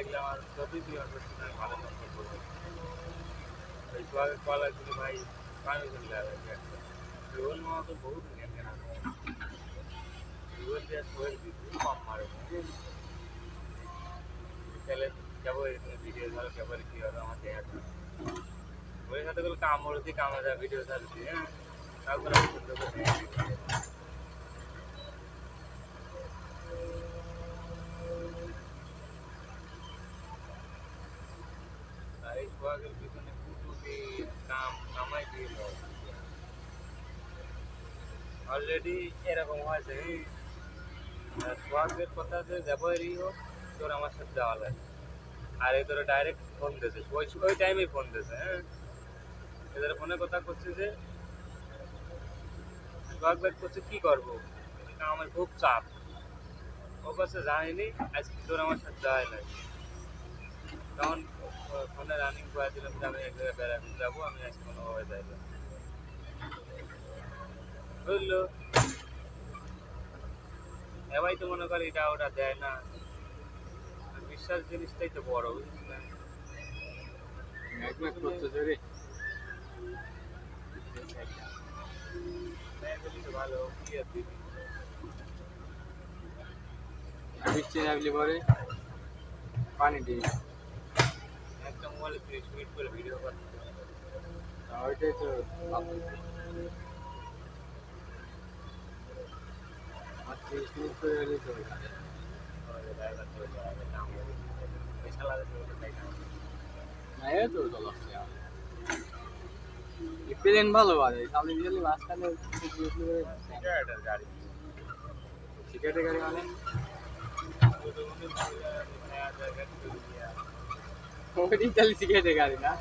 দেখলে আমার যদি তুই করছি না ভালো নম্বর করবো ওই সোহাগের কল আসলে ভাই পারমিশন দেওয়া লাগবে একটা রোল মামা তো বহুত জ্ঞান কেনা রোল দিয়ে সোহেল দিদি কম মারে তাহলে যাবো ভিডিও ধরো কেবল কি হবে আমার দেখা ওই সাথে করে কাম করছি কামে যা ভিডিও ছাড়ছি হ্যাঁ তারপরে আমি সুন্দর করে এই সোহাগের পিছনে কুটুটি কাম কামাই দিয়ে অলরেডি এরকম হয়েছে সোহাগের কথা যে ব্যবহারই হোক তোর আমার সাথে যাওয়া লাগে আর এ তোরা ডাইরেক্ট ফোন দিয়েছে ওই টাইমেই ফোন দিয়েছে হ্যাঁ এদের ফোনে কথা করছে যে সোহাগ ভাই করছে কি করবো আমার খুব চাপ ও কাছে জানিনি আজকে তোর আমার সাথে যাওয়াই লাগে তখন ফোনে রানিং করে দিলাম যে আমি এক জায়গায় বেড়াতে যাবো আমি আজকে কোনোভাবে যাই না বুঝলো এবাই তো মনে করে এটা ওটা দেয় না বিশ্বাস জিনিসটাই তো বড় বুঝিস না ভালো কি আর দিবি বৃষ্টি নামলে পরে পানি দিই একটা মোবাইলে 30 মিনিট করে ভিডিও করতে ওইটাই তো আর 30 মিনিট করে হলে তো না এ তো চলো প্লেন ভালো বাজে সামনে বিজলি মাঝখানে গাড়ি টিকেটের গাড়ি মানে ওই তাহলে টিকেটের গাড়ি না